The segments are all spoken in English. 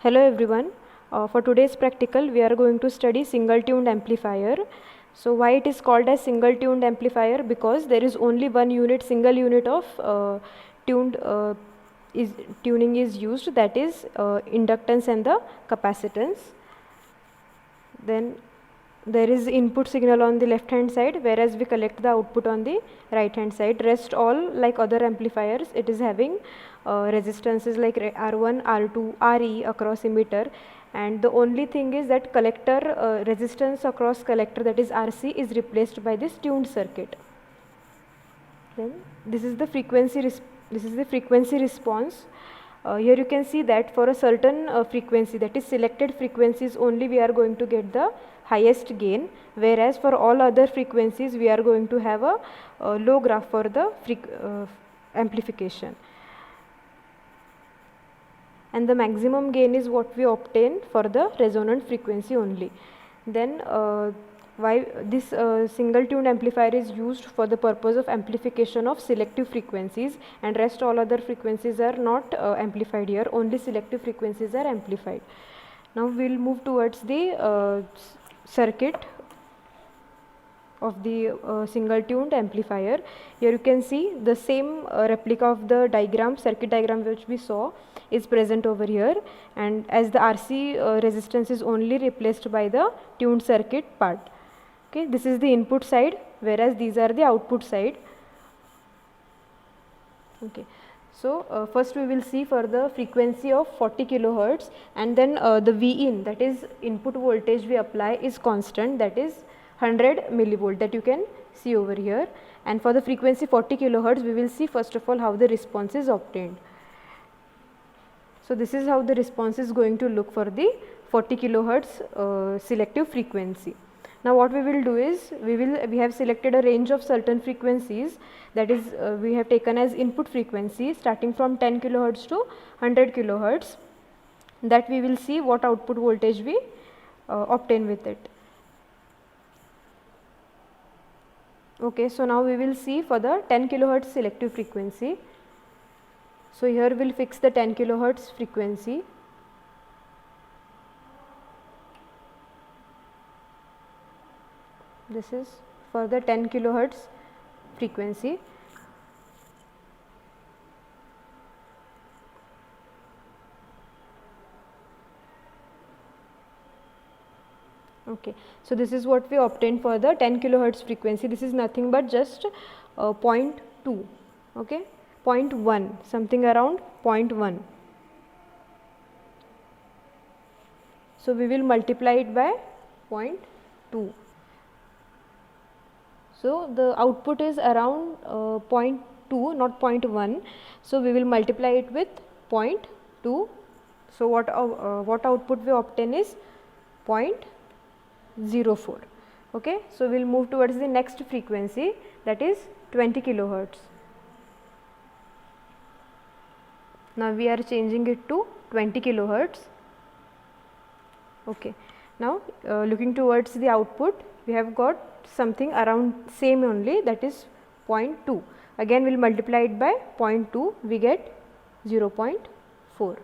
Hello everyone. For today's practical we are going to study single tuned amplifier. So why it is called as single tuned amplifier? Because there is only one unit, single unit of tuned tuning is used, that is inductance and the capacitance. Then there is input signal on the left hand side, whereas we collect the output on the right hand side. Rest all, like other amplifiers, it is having resistances like R1, R2, Re across emitter, and the only thing is that collector resistance across collector, that is RC, is replaced by this tuned circuit. Then this is the frequency response. Here you can see that for a certain frequency, that is selected frequencies only, we are going to get the highest gain, whereas for all other frequencies we are going to have a low graph for the amplification. And the maximum gain is what we obtain for the resonant frequency only. Then why this single tuned amplifier is used for the purpose of amplification of selective frequencies, and rest all other frequencies are not amplified here, only selective frequencies are amplified. Now we will move towards the circuit of the single tuned amplifier. Here you can see the same replica of the diagram, circuit diagram which we saw is present over here, and as the RC resistance is only replaced by the tuned circuit part. Okay, this is the input side, whereas these are the output side. Okay, so first we will see for the frequency of 40 kilohertz, and then the Vin, that is input voltage we apply, is constant, that is 100 millivolt, that you can see over here. And for the frequency 40 kilohertz, we will see first of all how the response is obtained. So this is how the response is going to look for the 40 kilohertz selective frequency. Now what we will do is, we have selected a range of certain frequencies, that is we have taken as input frequency starting from 10 kilohertz to 100 kilohertz, that we will see what output voltage we obtain with it. Okay, so now we will see for the 10 kilohertz selective frequency. So here we will fix the 10 kilohertz frequency. This is for the 10 kilohertz frequency. Okay, so this is what we obtained for the 10 kilohertz frequency. This is nothing but just 0.2, okay, 0.1, something around 0.1. So we will multiply it by 0.2. So the output is around 0.2, not 0.1. So we will multiply it with 0.2. So what output we obtain is 0.04. Okay, so we will move towards the next frequency, that is 20 kilohertz. Now we are changing it to 20 kilohertz. Okay, now looking towards the output, we have got something around same only, that is 0.2. Again we will multiply it by 0.2, we get 0.4.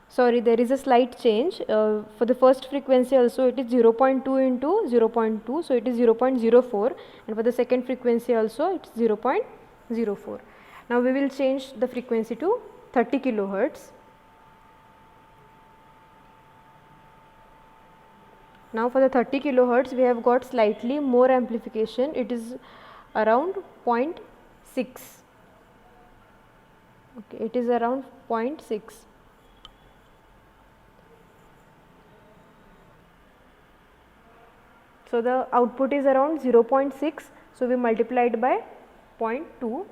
Sorry, there is a slight change. For the first frequency also it is 0.2 into 0.2, so it is 0.04, and for the second frequency also it is 0.04. Now we will change the frequency to 30 kilohertz. Now for the 30 kilohertz we have got slightly more amplification, it is around 0.6. Okay, it is around 0.6. So the output is around 0.6, so we multiplied by 0.2.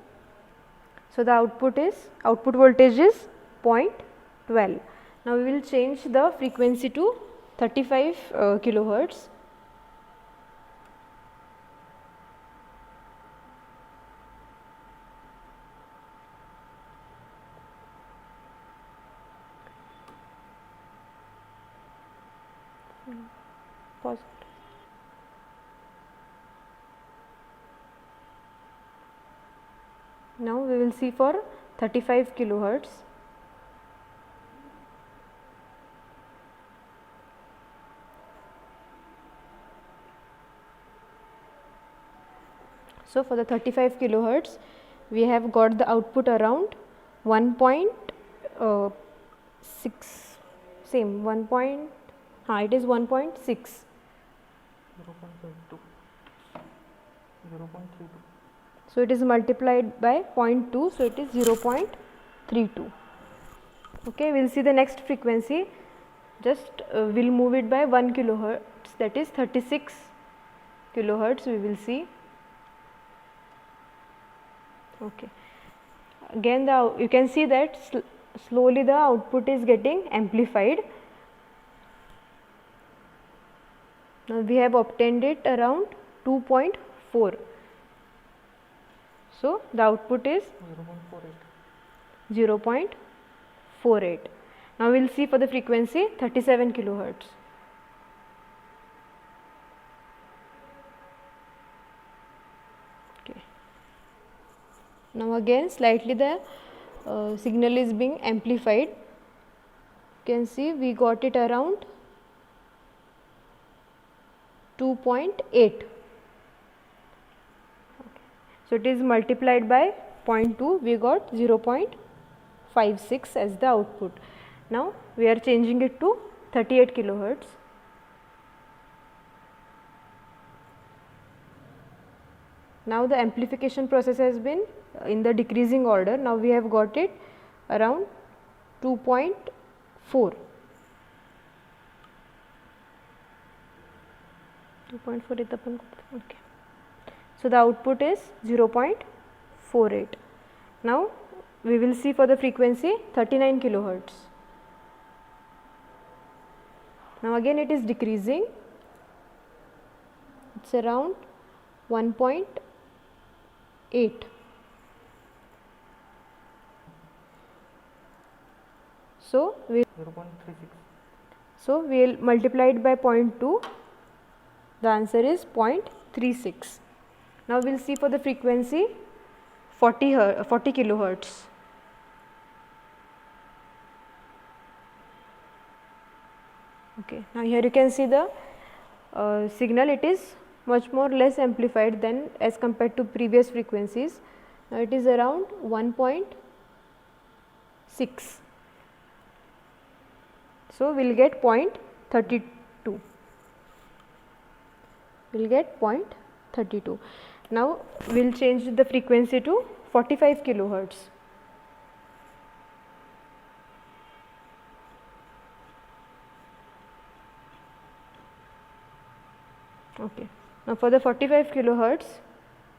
So the output voltage is 0.12. Now we will change the frequency to 35 kilohertz. Pause. Now we will see for 35 kilohertz. So for the 35 kilohertz we have got the output around 1.6, same 1. It is 1.6. 0.32. So it is multiplied by 0.2, so it is 0.32. Okay, we will see the next frequency. Just we will move it by 1 kilohertz, that is 36 kilohertz we will see. Okay, again you can see that slowly the output is getting amplified. Now we have obtained it around 2.4. So the output is 0.48. Now we will see for the frequency 37 kilohertz. Okay. Now again slightly the signal is being amplified. You can see we got it around 2.8. So it is multiplied by 0.2, we got 0.56 as the output. Now we are changing it to 38 kilohertz. Now the amplification process has been in the decreasing order. Now we have got it around 2.4. 2.4 okay. So the output is 0.48. Now we will see for the frequency 39 kilohertz. Now again it is decreasing. It's around 1.8. So we 0.36. So we will multiply it by 0.2. The answer is 0.36. Now we will see for the frequency 40 kilohertz. Okay. Now here you can see the signal. It is much more less amplified than as compared to previous frequencies. Now it is around 1.6. So we will get 0.32. We will get 0.32. Now we will change the frequency to 45 kilohertz. Okay. Now for the 45 kilohertz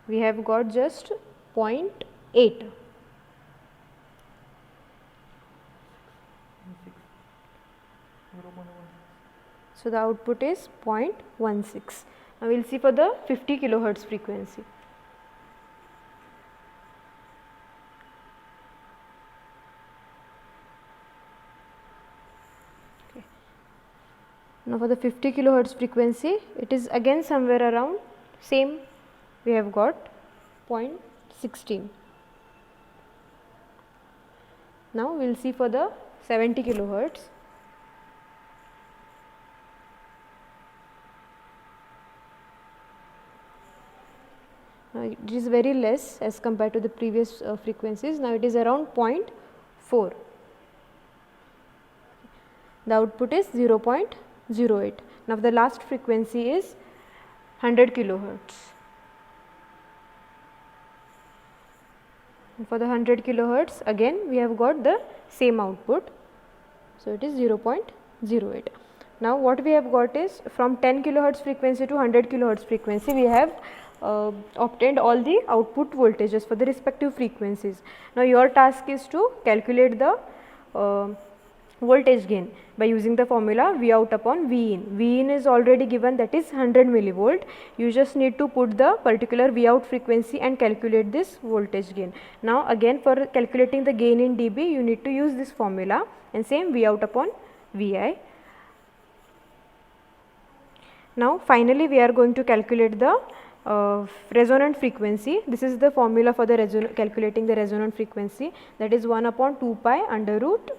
we have got just 0.8. So the output is 0.16. Now we will see for the 50 kilohertz frequency. Okay. Now for the 50 kilohertz frequency, it is again somewhere around same. We have got 0.16. Now we will see for the 70 kilohertz. It is very less as compared to the previous frequencies. Now it is around 0.4. The output is 0.08. Now the last frequency is 100 kilohertz. And for the 100 kilohertz again we have got the same output. So it is 0.08. Now what we have got is from 10 kilohertz frequency to 100 kilohertz frequency we have obtained all the output voltages for the respective frequencies. Now your task is to calculate the voltage gain by using the formula V out upon V in. V in is already given, that is 100 millivolt. You just need to put the particular V out frequency and calculate this voltage gain. Now again for calculating the gain in dB you need to use this formula, and same V out upon Vi. Now finally we are going to calculate the resonant frequency. This is the formula for the calculating the resonant frequency, that is 1 upon 2 pi under root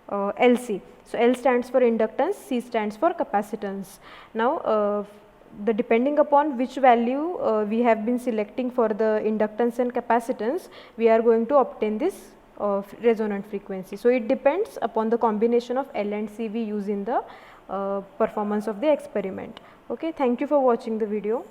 LC. So L stands for inductance, C stands for capacitance. Now the depending upon which value we have been selecting for the inductance and capacitance, we are going to obtain this resonant frequency. So it depends upon the combination of L and C we use in the performance of the experiment. Okay, thank you for watching the video.